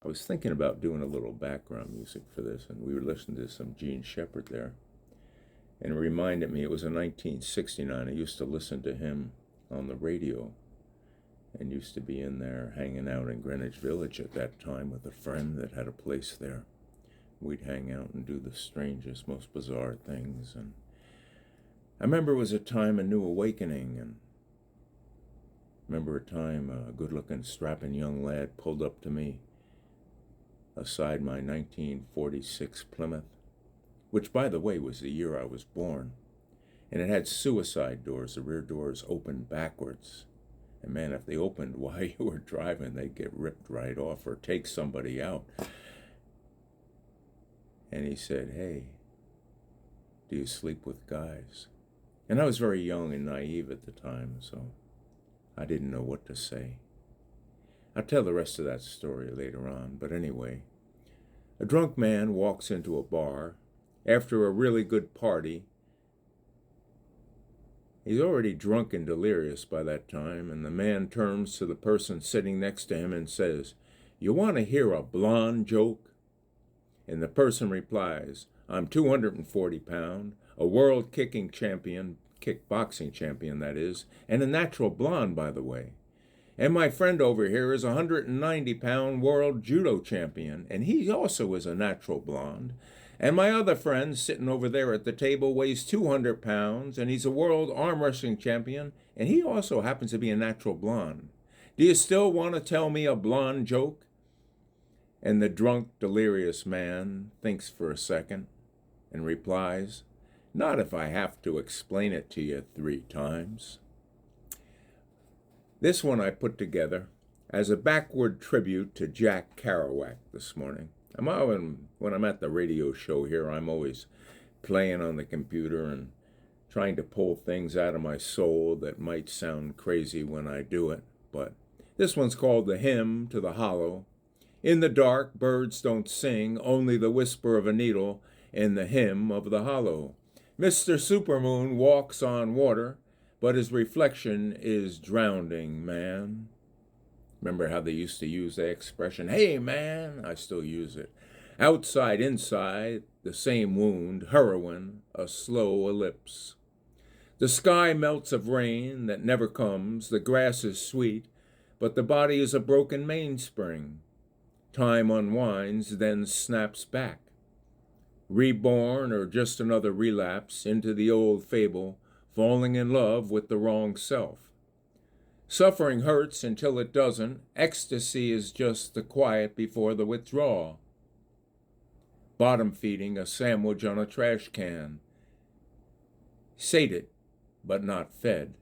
I was thinking about doing a little background music for this, and we were listening to some Gene Shepard there. And it reminded me, it was in 1969. I used to listen to him on the radio and used to be in there hanging out in Greenwich Village at that time with a friend that had a place there. We'd hang out and do the strangest, most bizarre things. And I remember it was a time of new awakening, and remember a time a good-looking, strapping young lad pulled up to me aside my 1946 Plymouth, which, by the way, was the year I was born. And it had suicide doors. The rear doors opened backwards. And man, if they opened while you were driving, they'd get ripped right off or take somebody out. And he said, "Hey, do you sleep with guys?" And I was very young and naive at the time, so I didn't know what to say. I'll tell the rest of that story later on, but anyway, a drunk man walks into a bar after a really good party. He's already drunk and delirious by that time, and the man turns to the person sitting next to him and says, "You want to hear a blonde joke?" And the person replies, "I'm 240 pound, a world kickboxing champion, that is, and a natural blonde, by the way. And my friend over here is a 190-pound world judo champion, and he also is a natural blonde. And my other friend sitting over there at the table weighs 200 pounds, and he's a world arm wrestling champion, and he also happens to be a natural blonde. Do you still want to tell me a blonde joke?" And the drunk, delirious man thinks for a second and replies, "Not if I have to explain it to you 3 times. This one I put together as a backward tribute to Jack Kerouac this morning. When I'm at the radio show here, I'm always playing on the computer and trying to pull things out of my soul that might sound crazy when I do it. But this one's called The Hymn to the Hollow. In the dark, birds don't sing, only the whisper of a needle in the hymn of the hollow. Mr. Supermoon walks on water, but his reflection is drowning man. Remember how they used to use that expression, "Hey, man"? I still use it. Outside, inside, the same wound, heroin, a slow ellipse. The sky melts of rain that never comes, the grass is sweet, but the body is a broken mainspring. Time unwinds, then snaps back. Reborn or just another relapse into the old fable, falling in love with the wrong self. Suffering hurts until it doesn't. Ecstasy is just the quiet before the withdrawal. Bottom feeding a sandwich on a trash can. Sated, but not fed.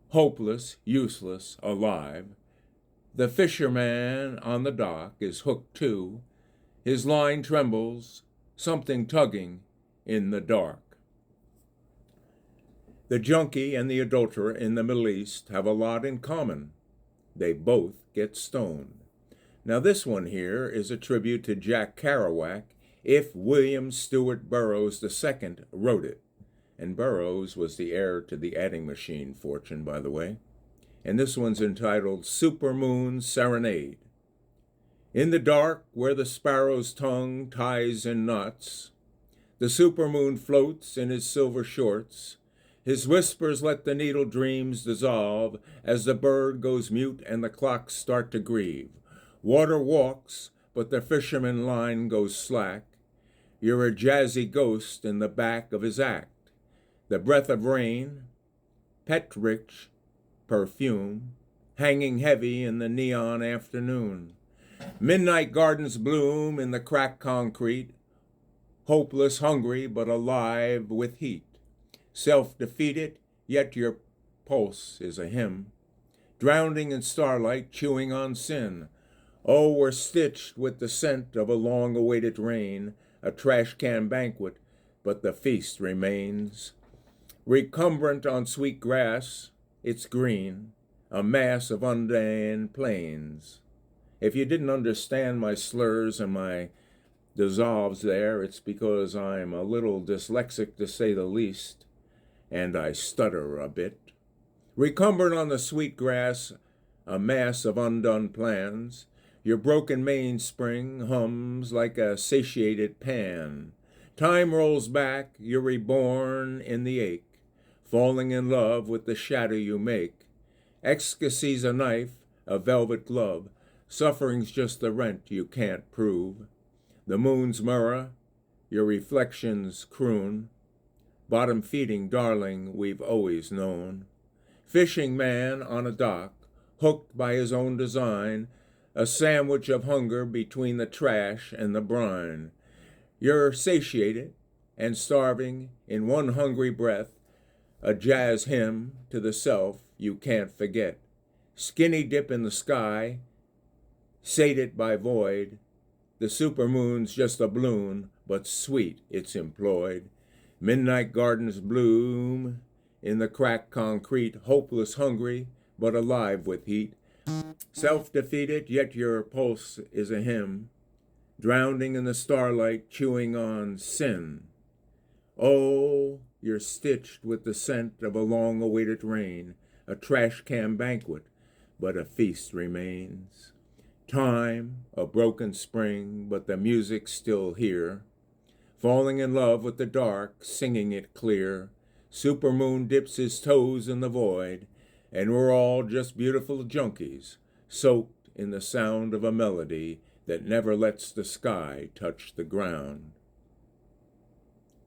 Hopeless, useless, alive. The fisherman on the dock is hooked too. His line trembles, something tugging in the dark. The junkie and the adulterer in the Middle East have a lot in common. They both get stoned. Now this one here is a tribute to Jack Kerouac, if William Stewart Burroughs II wrote it. And Burroughs was the heir to the adding machine fortune, by the way. And this one's entitled Supermoon Serenade. In the dark, where the sparrow's tongue ties in knots, the supermoon floats in his silver shorts. His whispers let the needle dreams dissolve as the bird goes mute and the clocks start to grieve. Water walks, but the fisherman line goes slack. You're a jazzy ghost in the back of his act. The breath of rain, pet-rich perfume, hanging heavy in the neon afternoon. Midnight gardens bloom in the cracked concrete, hopeless, hungry, but alive with heat. Self-defeated, yet your pulse is a hymn. Drowning in starlight, chewing on sin. Oh, we're stitched with the scent of a long-awaited rain, a trash can banquet, but the feast remains. Recumbent on sweet grass, it's green, a mass of undane plains. If you didn't understand my slurs and my dissolves there, it's because I'm a little dyslexic to say the least, and I stutter a bit. Recumbent on the sweet grass, a mass of undone plans. Your broken mainspring hums like a satiated pan. Time rolls back, you're reborn in the ache, falling in love with the shadow you make. Ecstasy's a knife, a velvet glove. Suffering's just the rent you can't prove. The moon's mirror, your reflections croon. Bottom feeding, darling, we've always known. Fishing man on a dock, hooked by his own design, a sandwich of hunger between the trash and the brine. You're satiated and starving in one hungry breath, a jazz hymn to the self you can't forget. Skinny dip in the sky, sated by void. The supermoon's just a balloon, but sweet it's employed. Midnight gardens bloom in the cracked concrete, hopeless hungry, but alive with heat. Self-defeated, yet your pulse is a hymn, drowning in the starlight, chewing on sin. Oh, you're stitched with the scent of a long-awaited rain, a trash can banquet, but a feast remains. Time, a broken spring, but the music's still here. Falling in love with the dark, singing it clear. Supermoon dips his toes in the void, and we're all just beautiful junkies, soaked in the sound of a melody that never lets the sky touch the ground.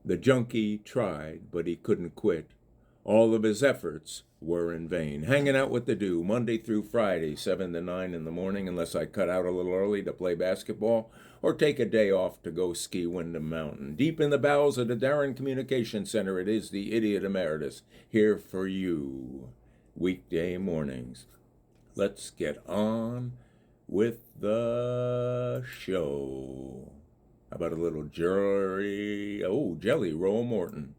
The junkie tried, but he couldn't quit. All of his efforts were in vain. Hanging out with the Dew, Monday through Friday, 7 to 9 in the morning, unless I cut out a little early to play basketball or take a day off to go ski Windham Mountain. Deep in the bowels of the Darren Communication Center, it is the Idiot Emeritus, here for you, weekday mornings. Let's get on with the show. How about a little Jelly Roll Morton?